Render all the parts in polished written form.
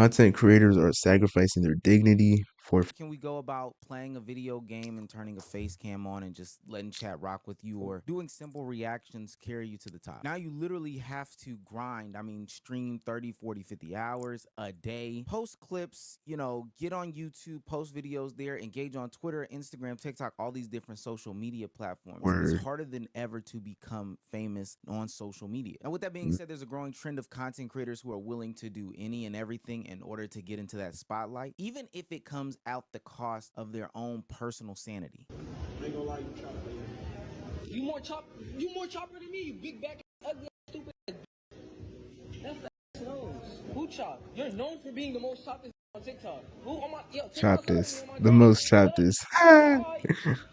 Content creators are sacrificing their dignity for Can we go about playing a video game and turning a face cam on and just letting chat rock with you, or doing simple reactions carry you to the top? Now you literally have to grind. I mean, stream 30, 40, 50 hours a day, post clips, get on YouTube, post videos there, engage on Twitter, Instagram, TikTok, all these different social media platforms. It's harder than ever to become famous on social media. Now, with that being said, there's a growing trend of content creators who are willing to do any and everything in order to get into that spotlight, even if it comes out the cost of their own personal sanity. I ain't gonna lie, you chopper. You more chopper than me, you big back, ugly, stupid. That's the nose. Who chop? You're known for being the most chopped on TikTok. Who on my chop this. The most chop this. And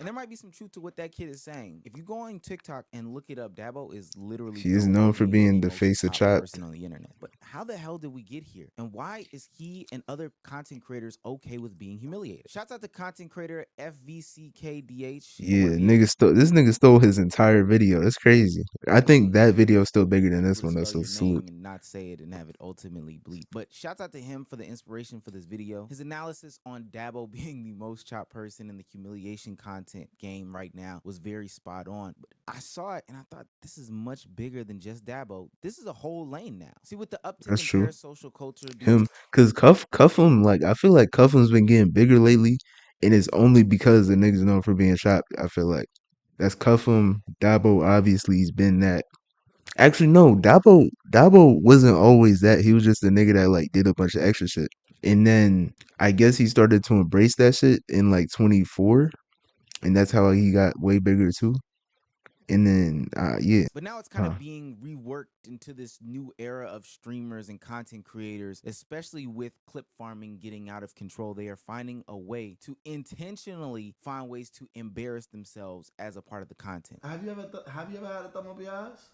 there might be some truth to what that kid is saying. If you go on TikTok and look it up, Dabo is literally He is known for being the face of chopped person on the internet. But how the hell did we get here? And why is he and other content creators okay with being humiliated? Shouts out to content creator FVCKDH. Yeah, this nigga stole his entire video. It's crazy. I think that video is still bigger than this one. That's so salute. And not say it and have it ultimately bleep. But shouts out to him for the inspiration for this video. His analysis on Dabo being the most chopped person in the humiliation content game right now was very spot on. But I saw it and I thought, this is much bigger than just Dabo. This is a whole lane now. See, with the uptick in parasocial culture, because Cuff'em, like, I feel like Cuff'em's been getting bigger lately, and it's only because the niggas known for being chopped. I feel like that's Cuff'em. Dabo, obviously, he's been that. Actually, no, Dabo wasn't always that. He was just a nigga that like did a bunch of extra shit. And then I guess he started to embrace that shit in like 24. And that's how he got way bigger too. And then yeah. But now it's kind of being reworked into this new era of streamers and content creators, especially with clip farming getting out of control. They are finding a way to intentionally find ways to embarrass themselves as a part of the content. Have you ever had a thumb up your ass?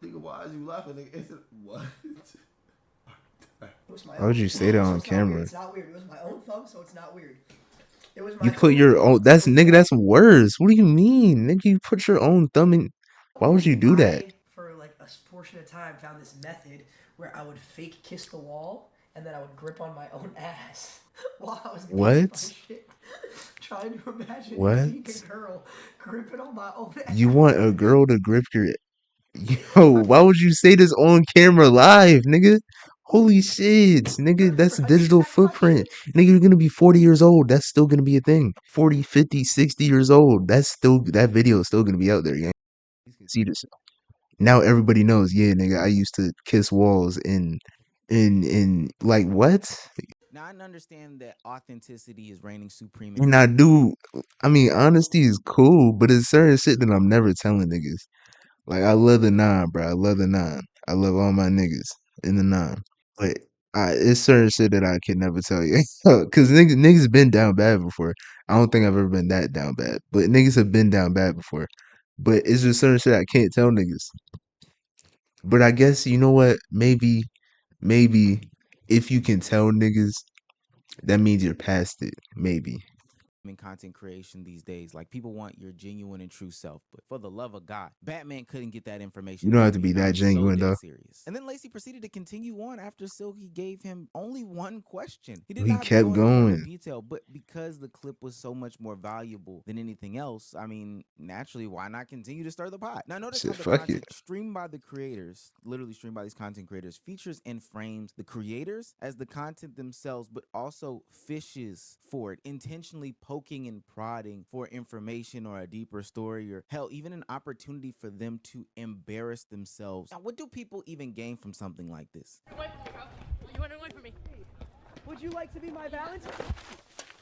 Nigga, why is you laughing? Nigga, what? Why would you say that on camera? It's not weird. It was my own thumb, so it's not weird. It was you put your own. That's nigga. That's worse. What do you mean, nigga? You put your own thumb in. Why would you do that? For like a portion of time, found this method where I would fake kiss the wall and then I would grip on my own ass while I was what? Trying to imagine being a girl gripping on my own ass. You want a girl to grip your? Yo, why would you say this on camera live, nigga? Holy shit, nigga, that's a digital footprint. Nigga, you're gonna be 40 years old. That's still gonna be a thing. 40, 50, 60 years old. That video is still gonna be out there, yeah. You can see this. Now everybody knows, yeah, nigga, I used to kiss walls in like what? Now I understand that authenticity is reigning supreme. And I mean, honesty is cool, but it's certain shit that I'm never telling niggas. Like, I love the 9, bro. I love the 9. I love all my niggas in the 9. But it's certain shit that I can never tell you. Because niggas been down bad before. I don't think I've ever been that down bad. But niggas have been down bad before. But it's just certain shit I can't tell niggas. But I guess, you know what? Maybe if you can tell niggas, that means you're past it. Maybe. In content creation these days, like, people want your genuine and true self, but for the love of God, Batman couldn't get that information. You don't have to be that genuine, though. Serious. And then Lacy proceeded to continue on after Silky gave him only one question. He kept going. Detail, but because the clip was so much more valuable than anything else, I mean, naturally, why not continue to stir the pot? Now notice how the content streamed by the creators, literally streamed by these content creators, features and frames the creators as the content themselves, but also fishes for it, intentionally poking and prodding for information or a deeper story, or hell, even an opportunity for them to embarrass themselves. Now, what do people even gain from something like this? Away from me, bro. You went away from me. Would you like to be my Valentine?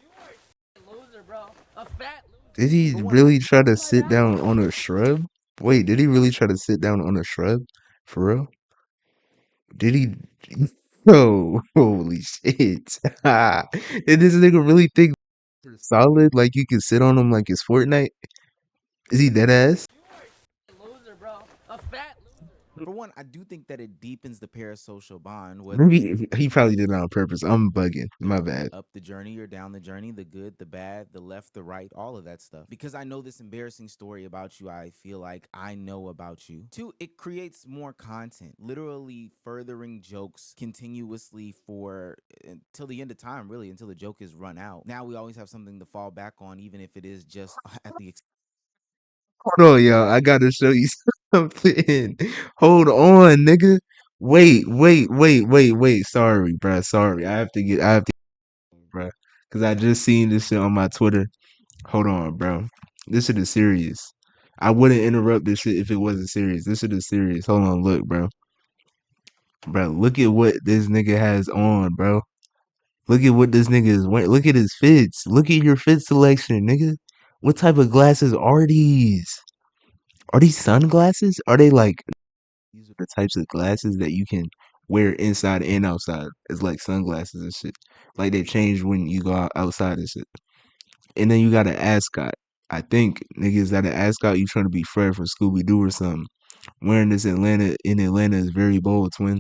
You are a loser, bro. A fat loser. Did he really try to sit down on a shrub? Wait, did he really try to sit down on a shrub? For real? Did he? Oh, holy shit. Did this nigga really think solid? Like you can sit on him like it's Fortnite? Is he dead ass? You are a loser, bro. A fat loser. For one, I do think that it deepens the parasocial bond, whether Maybe he probably did it on purpose. I'm bugging. My bad. up the journey or down the journey, the good, the bad, the left, the right, all of that stuff. Because I know this embarrassing story about you, I feel like I know about you. Two, it creates more content, literally furthering jokes continuously for until the end of time, really, until the joke is run out. Now we always have something to fall back on, even if it is just at the Hold on, y'all. I gotta show you something. Hold on, nigga. Wait. Sorry, bruh. Sorry. I have to, bruh. Cause I just seen this shit on my Twitter. Hold on, bro. This shit is serious. I wouldn't interrupt this shit if it wasn't serious. This shit is serious. Hold on, look, bro. Bro, look at what this nigga has on, bro. Look at what this nigga is wearing. Look at his fits. Look at your fit selection, nigga. What type of glasses are these? Are these sunglasses? Are they like these are the types of glasses that you can wear inside and outside? It's like sunglasses and shit. Like they change when you go outside and shit. And then you got an ascot. I think niggas that an ascot, you trying to be Fred from Scooby Doo or something. Wearing this Atlanta in Atlanta is very bold, twin.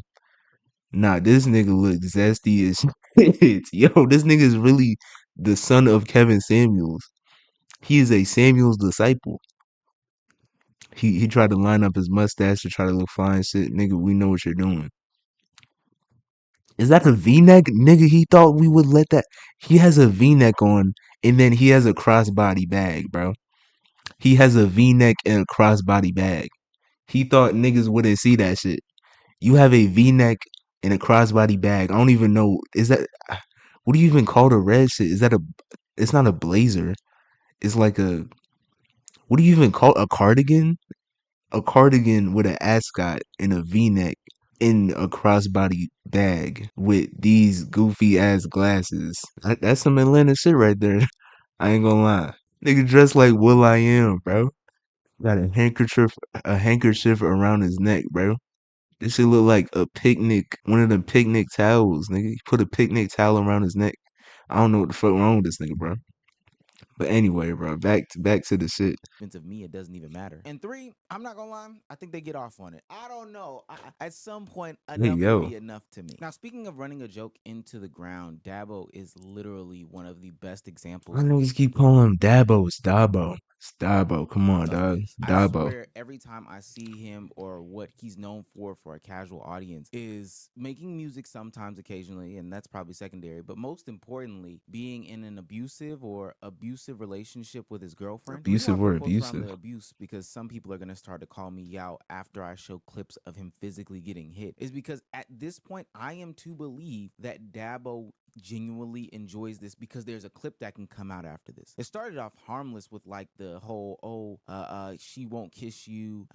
Nah, this nigga look zesty as shit. Yo, this nigga is really the son of Kevin Samuels. He is a Samuels disciple. He tried to line up his mustache to try to look fine. Shit, nigga, we know what you're doing. Is that a V-neck, nigga? He thought we would let that. He has a V-neck on, and then he has a crossbody bag, bro. He has a V-neck and a crossbody bag. He thought niggas wouldn't see that shit. You have a V-neck and a crossbody bag. I don't even know. Is that what do you even call the red shit? Is that a? It's not a blazer. It's like a. What do you even call a cardigan? A cardigan with an ascot and a V-neck in a crossbody bag with these goofy ass glasses. That's some Atlanta shit right there. I ain't gonna lie. Nigga dressed like Will I Am, bro. Got a handkerchief around his neck, bro. This shit look like a picnic, one of them picnic towels, nigga. He put a picnic towel around his neck. I don't know what the fuck wrong with this nigga, bro. But anyway, bro, back to the shit. of me, it doesn't even matter. And three, I'm not gonna lie, I think they get off on it. I don't know. At some point, Hey enough will yo, be enough to me. Now, speaking of running a joke into the ground, Dabo is literally one of the best why examples niggas keep calling him Dabo? It's Dabo. It's Dabo. Come on, of dog. this. I Dabo. swear, every time I see him or what he's known for a casual audience is making music sometimes, occasionally, and that's probably secondary. But most importantly, being in an abusive relationship with his girlfriend. The reason why I Abusive or put quotes around abusive? the abuse, because some people are gonna start to call me out after I show clips of him physically getting hit, is because at this point I am to believe that Dabo genuinely enjoys this because there's a clip that can come out after this. It started off harmless with like the whole she won't kiss you,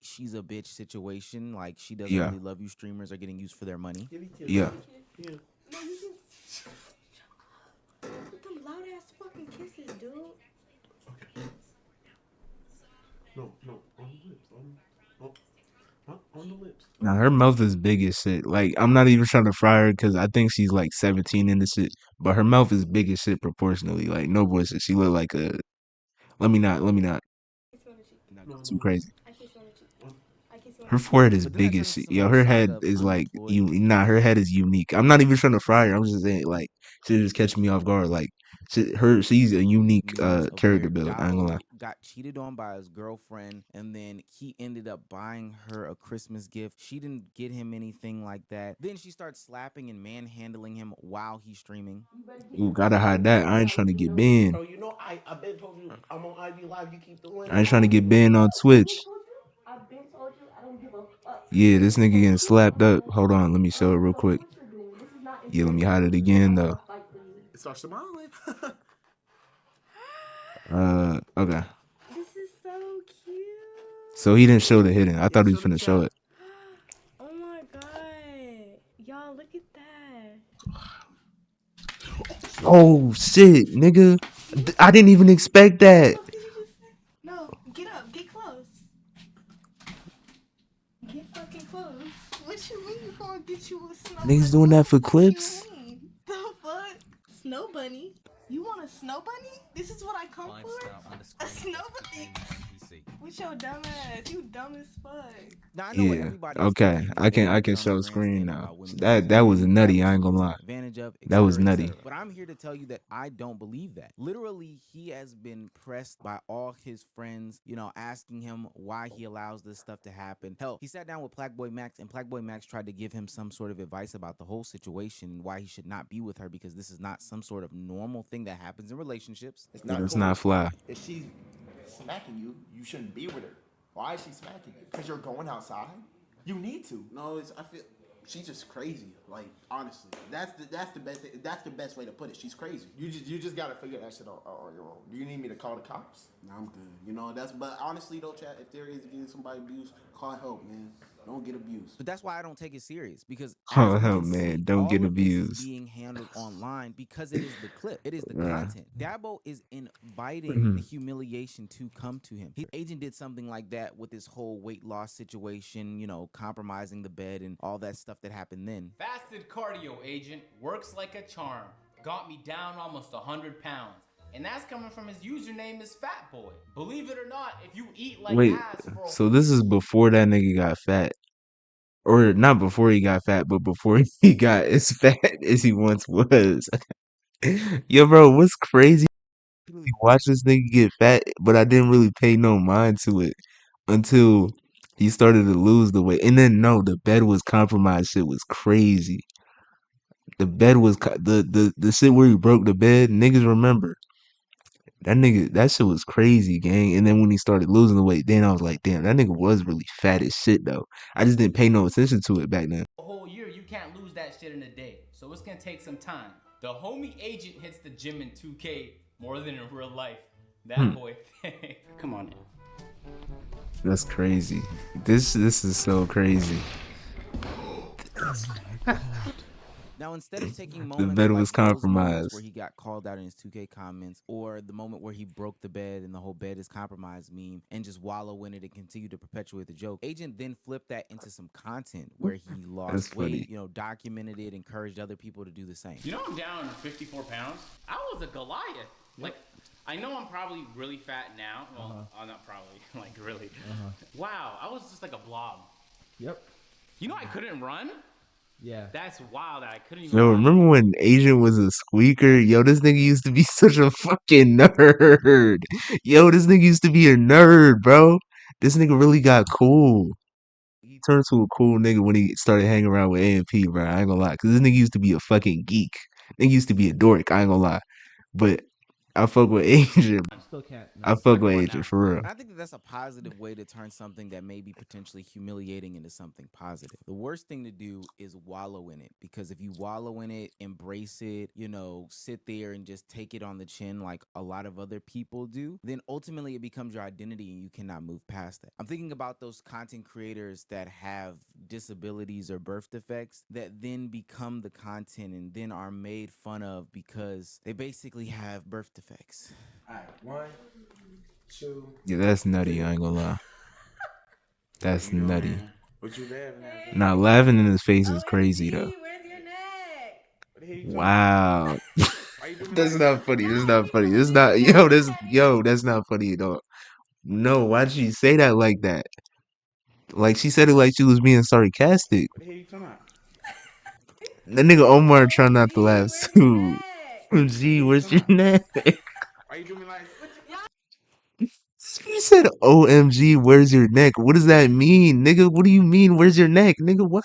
she's a bitch situation, like she doesn't Yeah. really love you, streamers are getting used for their money. Yeah. With them loud ass fucking kisses, dude. No, on the lips. On the lips. Now her mouth is big as shit. Like I'm not even trying to fry her because I think she's like 17 in the shit, but her mouth is big as shit proportionally. Like no bullshit. She look like a. Let me not go too crazy. Her forehead is But then that big as turns into shit. some Yo, whole her saga head of is like unemployed. you. Nah, her head is unique. I'm not even trying to fry her. I'm just saying like she just catch me off guard. Like she's a unique News of character where build. I ain't gonna lie. Dabo got cheated on by his girlfriend, and then he ended up buying her a Christmas gift. She didn't get him anything like that. Then she starts slapping and manhandling him while he's streaming. Ooh, gotta hide that. I ain't trying to get banned. Bro, you know I've been told you I'm on IG Live. You keep doing I ain't that. trying to get banned on Twitch. I've been told you I don't give a fuck. Yeah, this nigga getting slapped up. Hold on, let me show it real quick. What you're doing. This is not Yeah, let me intentional. hide it This is just again I though. wanna fight for you. Start smiling. Okay. This is so cute. So he didn't show the hidden. I Yeah, thought he was show the finna show chat. it. Oh my god. Y'all, look at that. Oh shit, nigga. I didn't even expect that. What did you just say? No, get up, get close. Get fucking close. What you mean you gonna get you a snow bunny? Niggas doing What that the for fuck you clips? mean? The fuck? Snow bunny? You want a snow bunny? This is what I come for? A snow bunny? With your dumb ass. You dumb as fuck. Now I know what Yeah. everybody is Okay. thinking. I They can want I to can get on the show screen grandstand now. about women being That was females. nutty. That I was ain't to gonna get lie. taken advantage of, That was etc., nutty. etc. But I'm here to tell you that I don't believe that. Literally, he has been pressed by all his friends, asking him why he allows this stuff to happen. Hell, he sat down with PlaqueBoyMax, and PlaqueBoyMax tried to give him some sort of advice about the whole situation and why he should not be with her because this is not some sort of normal thing that happens in relationships. It's Yeah, not that's cool. not fly. If she's smacking you, you shouldn't be with her. Why is she smacking you? Because you're going outside? You need to. No, I feel she's just crazy. Like honestly, that's the best way to put it. She's crazy. You just gotta figure that shit out on your own. Do you need me to call the cops? No, I'm good. You know but honestly though, chat, if there is getting somebody abused, call help, man. Don't get abused. But that's why I don't take it serious because as Oh we hell can see, man, don't get all of this is abused. being handled online because it is the clip. It is the Yeah. content. Dabo is inviting the humiliation to come to him. His agent did something like that with this whole weight loss situation, compromising the bed and all that stuff that happened then. Fasted cardio agent works like a charm. Got me down almost 100 pounds. And that's coming from his username is Fat Boy. Believe it or not, if you eat like Wait, ass for so this is before that nigga got fat. Or not before he got fat, but before he got as fat as he once was. Yo, bro, what's crazy? I really watched this nigga get fat, but I didn't really pay no mind to it until he started to lose the weight. And then no, the bed was compromised. Shit was crazy. The bed was the shit where he broke the bed. Niggas remember that shit was crazy, gang. And then when he started losing the weight, then I was like, damn, that nigga was really fat as shit though. I just didn't pay no attention to it back then. a whole year, you can't lose that shit in a day. So it's gonna take some time. The homie agent hits the gym in 2K more than in real life. That boy thing. Come on in. That's crazy. This is so crazy. Now, instead of taking The moments bed like was those moments compromised. where he got called out in his 2K comments, or the moment where he broke the bed and the whole bed is compromised meme, and just wallow in it and continue to perpetuate the joke, Agent then flipped that into some content where he That's lost funny. weight, documented it, encouraged other people to do the same. You know I'm down 54 pounds? I was a Goliath. Like, I know I'm probably really fat now. Well, I'm not probably, like really. Wow, I was just like a blob. Yep. You know I couldn't run? Yeah. That's wild that I couldn't even Yo, run. remember when Asian was a squeaker? Yo, this nigga used to be such a fucking nerd. Yo, this nigga used to be a nerd, bro. This nigga really got cool. He turned to a cool nigga when he started hanging around with A&P, bro. I ain't gonna lie. Cause this nigga used to be a fucking geek. Nigga used to be a dork. I ain't gonna lie. But I fuck with Asian. Still can't. I No. fuck Come with on Agent now. for real. And I think that that's a positive way to turn something that may be potentially humiliating into something positive. The worst thing to do is wallow in it because if you wallow in it, embrace it, sit there and just take it on the chin like a lot of other people do, then ultimately it becomes your identity and you cannot move past that. I'm thinking about those content creators that have disabilities or birth defects that then become the content and then are made fun of because they basically have birth defects. Alright, 1, 2. Yeah, that's nutty. I ain't gonna lie. That's nutty. What you laughing at? Nah, laughing in his face is crazy though. OMG, where's your neck? What the hell you Wow. Why you doing That's like not funny. That's not funny. That's not that's not funny at all. No, why'd she say that like that? Like she said it like she was being sarcastic. What the hell you talking about? That nigga Omar trying not to laugh Where's your too. neck? Gee, where's your neck? Why you doing me like You said OMG, where's your neck? What does that mean? Nigga, what do you mean, where's your neck? Nigga, what?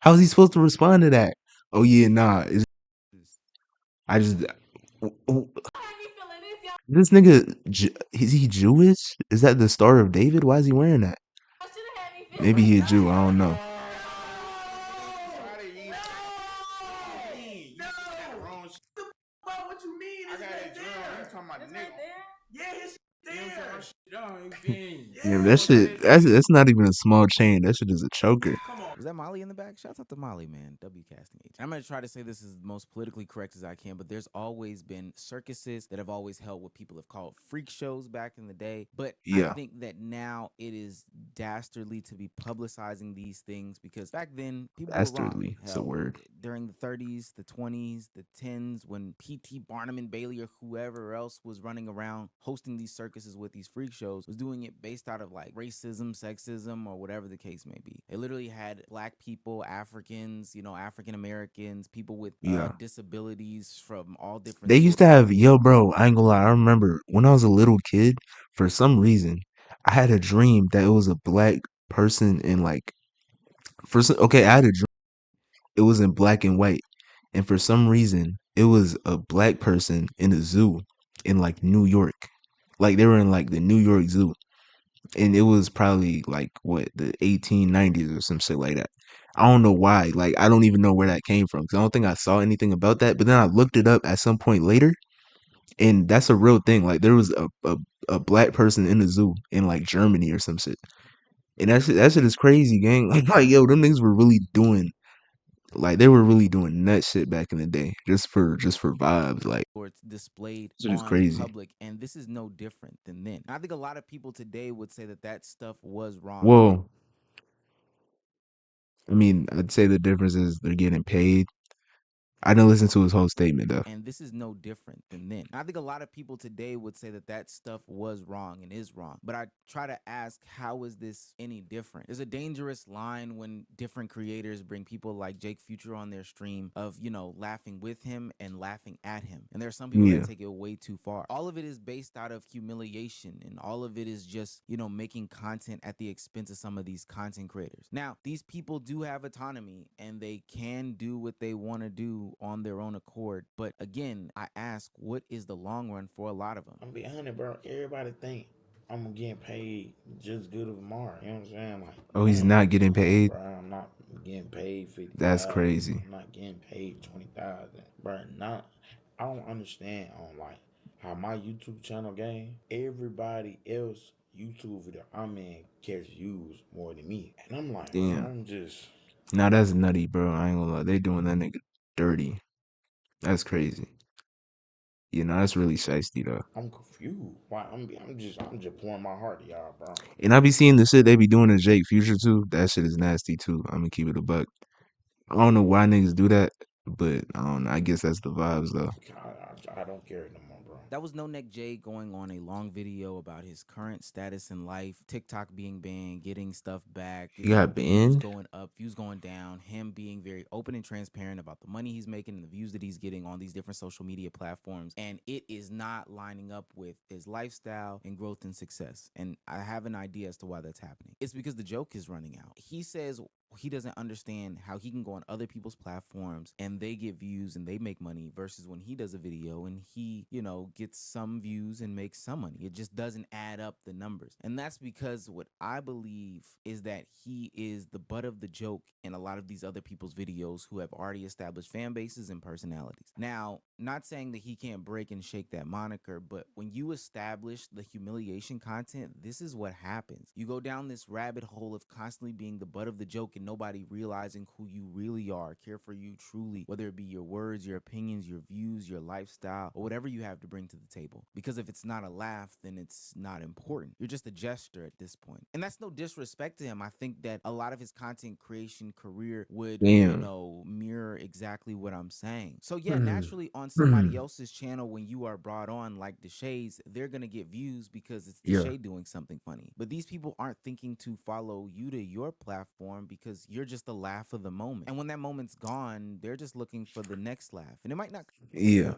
How's he supposed to respond to that? Oh yeah, nah. I just this nigga is he Jewish? Is that the Star of David? Why is he wearing that? Maybe he a Jew, I don't know. what you mean? I got a drum. You talking about It's nigga. right there. Yeah, his there. Yeah, that shit that's not even a small chain. That shit is a choker. Is that Molly in the back? Shouts out to Molly, man. W casting agent. I'm gonna try to say this is the most politically correct as I can, but there's always been circuses that have always held what people have called freak shows back in the day. But I Yeah, think that now it is dastardly to be publicizing these things because back then people were wrong. dastardly. It's a Hell, word. during the 30s, the 20s, the 10s, when P.T. Barnum and Bailey or whoever else was running around hosting these circuses with these freak shows, was doing it based out of like racism, sexism, or whatever the case may be. They literally had black people, Africans, African Americans, people with Yeah. disabilities from all different They used sorts to of have, yo, bro, I ain't gonna lie. I remember when I was a little kid, for some reason, I had a dream that it was a black person in like, okay, I had a dream. It was in black and white. And for some reason, it was a black person in a zoo in like New York. Like they were in like the New York Zoo. And it was probably like what, the 1890s or some shit like that. I don't know why. Like I don't even know where that came from because I don't think I saw anything about that. But then I looked it up at some point later, and that's a real thing. Like there was a black person in the zoo in like Germany or some shit. And that shit is crazy, gang. Like yo, them niggas were really doing like they were really doing nut shit back in the day, just for vibes. Like sorts displayed shit is on crazy. public, and this is no different than then. I think a lot of people today would say that that stuff was wrong, and Well, I mean, I'd say the difference is they're getting paid. I didn't listen to his whole statement though. this is no different than then. I think a lot of people today would say that that stuff was wrong and is wrong. But I try to ask, how is this any different? There's a dangerous line when different creators bring people like Jake Future on their stream of, laughing with him and laughing at him. And there are some people that Yeah, take it way too far. All of it is based out of humiliation, and all of it is just, making content at the expense of some of these content creators. Now, these people do have autonomy and they can do what they want to do on their own accord. But again, I ask, what is the long run for a lot of them? I'm gonna be honest, bro. Everybody think I'm getting paid just good of Mar. You know what I'm saying? Like, oh, he's man, not getting nah, paid. bro. I'm not getting paid That's 50,000. crazy. I'm not getting paid 20,000, bro. Not. I don't understand on like how my YouTube channel game. Everybody else YouTube video I'm in catch views more than me, and I'm like, bro, Damn. I'm just. Now that's nutty, bro. I ain't gonna lie. They doing that nigga dirty. That's crazy. That's really shiesty though. I'm confused. Why? I'm just pouring my heart to y'all, bro. And I be seeing the shit they be doing to Jake Future too. That shit is nasty too. I'm gonna keep it a buck. I don't know why niggas do that, but I don't know. I guess that's the vibes though. I don't care no more, bro. That was No Neck Jay going on a long video about his current status in life, TikTok being banned, getting stuff back, He got views banned. going up, views going down, him being very open and transparent about the money he's making and the views that he's getting on these different social media platforms. And it is not lining up with his lifestyle and growth and success. And I have an idea as to why that's happening. It's because the joke is running out. He says he doesn't understand how he can go on other people's platforms and they get views and they make money versus when he does a video and he, gets some views and makes some money. It just doesn't add up the numbers. And that's because what I believe is that he is the butt of the joke in a lot of these other people's videos who have already established fan bases and personalities. Now, not saying that he can't break and shake that moniker, but when you establish the humiliation content, this is what happens. You go down this rabbit hole of constantly being the butt of the joke and nobody realizing who you really are, care for you truly, whether it be your words, your opinions, your views, your lifestyle, or whatever you have to bring to the table. Because if it's not a laugh, then it's not important. You're just a jester at this point. And that's no disrespect to him. I think that a lot of his content creation career would, Damn. mirror exactly what I'm saying. So yeah, Hmm. naturally on Hmm. somebody else's channel, when you are brought on like the Shades, they're gonna get views because it's the Yeah. Shade doing something funny. But these people aren't thinking to follow you to your platform because you're just the laugh of the moment. And when that moment's gone, they're just looking for the next laugh. And it might not. Yeah.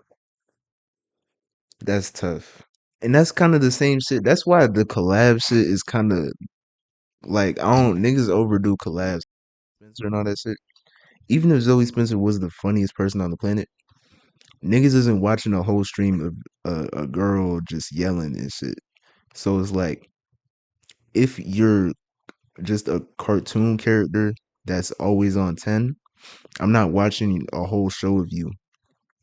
That's tough. And that's kind of the same shit. That's why the collab shit is kind of like I don't niggas overdo collabs. Spencer and all that shit. Even if Zoe Spencer was the funniest person on the planet, niggas isn't watching a whole stream of a girl just yelling and shit. So it's like if you're just a cartoon character that's always on 10, I'm not watching a whole show of you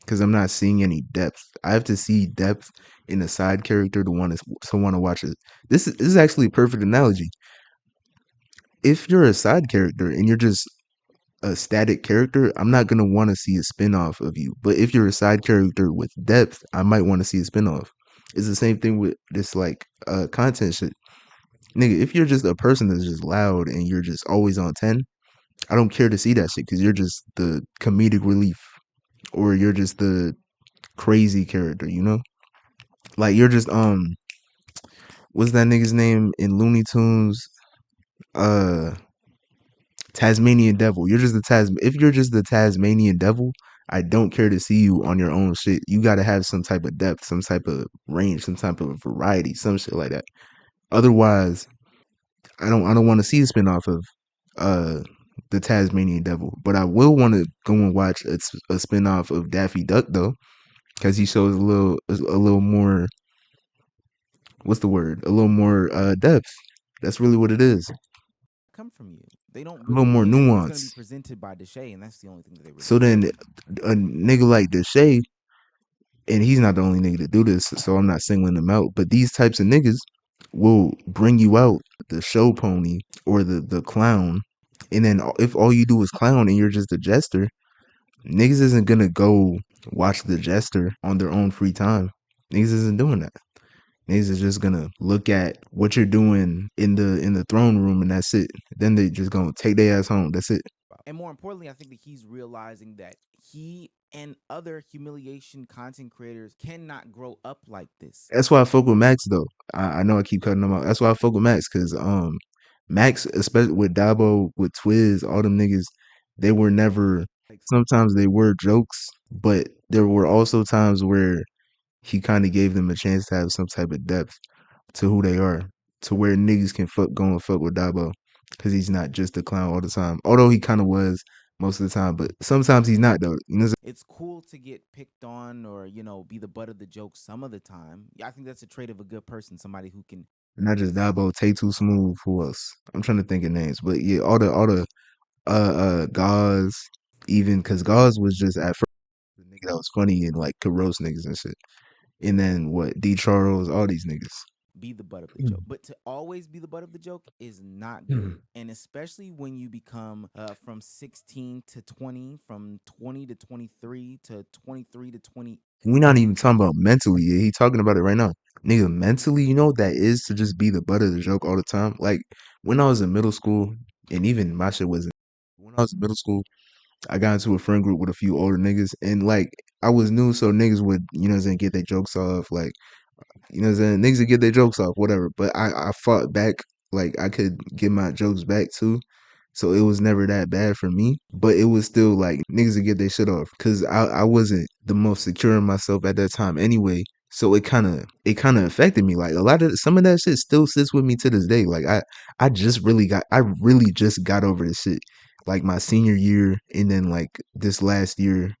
because I'm not seeing any depth. I have to see depth in a side character to want to watch it. This is actually a perfect analogy. if you're a side character and you're just a static character, I'm not gonna want to see a spinoff of you. But if you're a side character with depth, I might want to see a spinoff. It's the same thing with this like content shit. Nigga, if you're just a person that's just loud and you're just always on 10, I don't care to see that shit because you're just the comedic relief or you're just the crazy character, you know? Like you're just what's that nigga's name in Looney Tunes? Uh Tasmanian Devil. You're just the if you're just the Tasmanian Devil, I don't care to see you on your own shit. You gotta have some type of depth, some type of range, some type of variety, some shit like that. Otherwise, I don't want to see a spinoff of uh the Tasmanian Devil. But I will want to go and watch a spinoff of Daffy Duck though, because he shows a little more what's the word? A little more depth. That's really what it is. Come from you. They don't A little really more think it's going to be nuance. presented by Deshae, and that's the only thing that they really So care then about. a nigga like Deshae, and he's not the only nigga to do this, so I'm not singling them out. But these types of niggas will bring you out the show pony or the clown, and then if all you do is clown and you're just a jester, niggas isn't gonna go watch the jester on their own free time. Niggas isn't doing that. Niggas is just gonna look at what you're doing in the throne room and that's it. Then they just gonna take their ass home. That's it. And more importantly, I think that he's realizing that he and other humiliation content creators cannot grow up like this. That's why I fuck with Max though. I know I keep cutting them out. That's why I fuck with Max because Max, especially with Dabo, with Twiz, all them niggas, they were never like sometimes they were jokes, but there were also times where he kind of gave them a chance to have some type of depth to who they are, to where niggas can go and fuck with Dabo because he's not just a clown all the time. Although he kind of was most of the time, but sometimes he's not though. You know, It's cool to get picked on or, be the butt of the joke some of the time. Yeah, I think that's a trait of a good person, somebody who can. not just Dabo, Tay Too Smooth. Who else? I'm trying to think of names, but yeah, all the Gauze, even because Gauze was just at first the nigga that was funny and like could roast niggas and shit. And then what? D Charles, all these niggas. Be the butt of the joke. But to always be the butt of the joke is not good. And especially when you become from 16 to 20, from 20 to 23 to 23 to 20. We not even talking about mentally. Yeah, he talking about it right now. Nigga, mentally, you know what that is to just be the butt of the joke all the time? Like when I was in middle school, and even my shit wasn't when I was in middle school, I got into a friend group with a few older niggas and like I was new, so niggas would, you know what I'm saying, get their jokes off, like you know what I'm saying? Niggas would get their jokes off, whatever. But I fought back. Like I could get my jokes back too. So it was never that bad for me. But it was still like niggas would get their shit off. Cause I wasn't the most secure in myself at that time anyway. So it kinda affected me. Like a lot of some of that shit still sits with me to this day. Like I really just got over this shit. Like my senior year and then like this last year,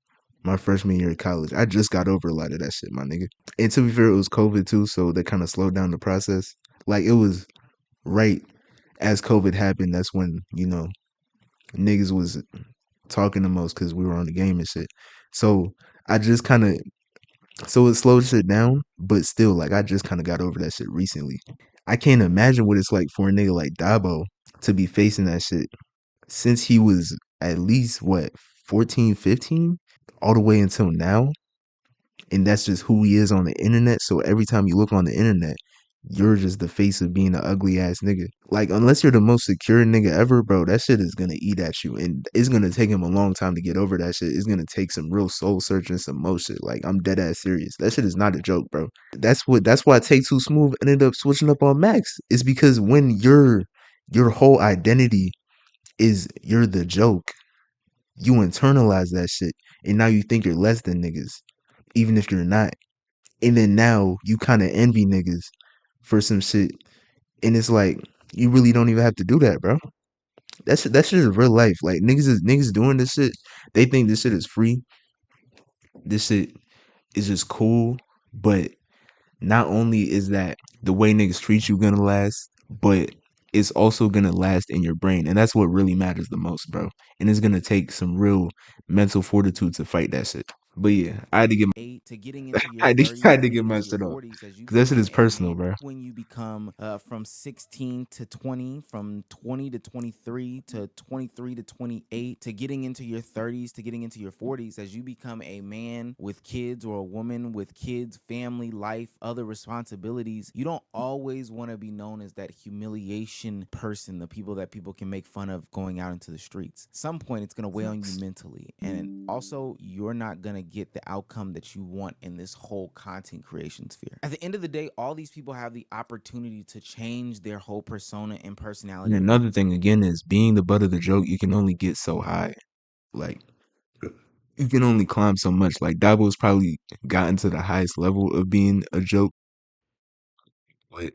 my freshman year of college. I just got over a lot of that shit, my nigga. And to be fair, it was COVID too, so that kind of slowed down the process. Like it was right as COVID happened. That's when niggas was talking the most because we were on the game and shit. So I just kind of so it slowed shit down, but still, like I just kind of got over that shit recently. I can't imagine what it's like for a nigga like Dabo to be facing that shit since he was at least what 14, 15, all the way until now. And that's just who he is on the internet. So every time you look on the internet, you're just the face of being an ugly ass nigga. Like unless you're the most secure nigga ever, bro, that shit is gonna eat at you, and it's gonna take him a long time to get over that shit. It's gonna take some real soul searching, some more shit. Like I'm dead ass serious. That shit is not a joke, bro. That's why Take Two Smooth ended up switching up on Max. Is because when your whole identity is you're the joke, you internalize that shit, and now you think you're less than niggas, even if you're not. And then now you kind of envy niggas for some shit, and it's like you really don't even have to do that, bro. That's just real life. Like niggas doing this shit. They think this shit is free. This shit is just cool. But not only is that the way niggas treat you gonna last, but it's also gonna last in your brain, and that's what really matters the most, bro. And it's gonna take some real mental fortitude to fight that shit. But yeah, I had to get eight to getting into your I 30s had to to get getting my into your shit off 40s as you because that shit become is a personal, man bro. when you become from 16 to 20, from 20 to 23 to 23 to 28 to getting into your 30s to getting into your 40s as you become a man with kids or a woman with kids, family, life, other responsibilities. You don't always want to be known as that humiliation person, the people that people can make fun of going out into the streets. Some point it's going to weigh on you mentally, and also you're not going to get the outcome that you want in this whole content creation sphere. At the end of the day, all these people have the opportunity to change their whole persona and And personality. another thing again is being the butt of the joke. You can only get so high. Like you can only climb so much. Like Dabo's probably gotten to the highest level of being a joke, but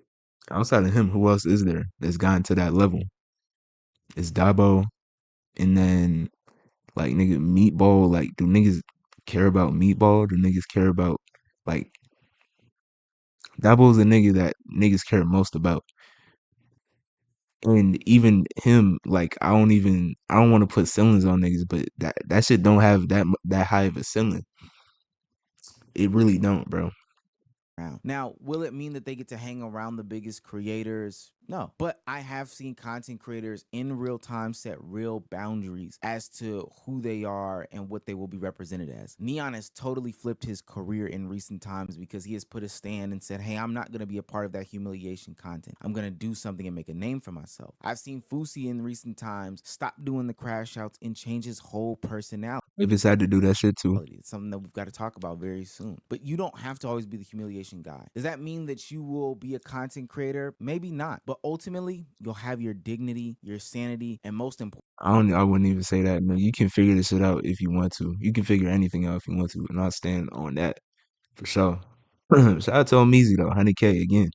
outside of him, who else is there that's gotten to that level? It's Dabo, and then like nigga Meatball. Like, do niggas care about Meatball? Do niggas care about like Dabo's a nigga that niggas care most about. And even him, like I don't want to put ceilings on niggas, but that shit don't have that high of a ceiling. It really don't, bro. Now, will it mean that they get to hang around the biggest creators? No. But I have seen content creators in real time set real boundaries as to who they are and what they will be represented as. Neon has totally flipped his career in recent times because he has put a stand and said, hey, I'm not going to be a part of that humiliation content. I'm going to do something and make a name for myself. I've seen Fousey in recent times stop doing the crash outs and change his whole personality. If it's had to do that shit too. It's something that we've got to talk about very soon. But you don't have to always be the humiliation guy. Does that mean that you will be a content creator? Maybe not. But ultimately, you'll have your dignity, your sanity, and most important, I wouldn't even say that, man. You can figure this shit out if you want to. You can figure anything out if you want to, and I'll stand on that for sure. Shout out to Ohmeezzy though, 100K again.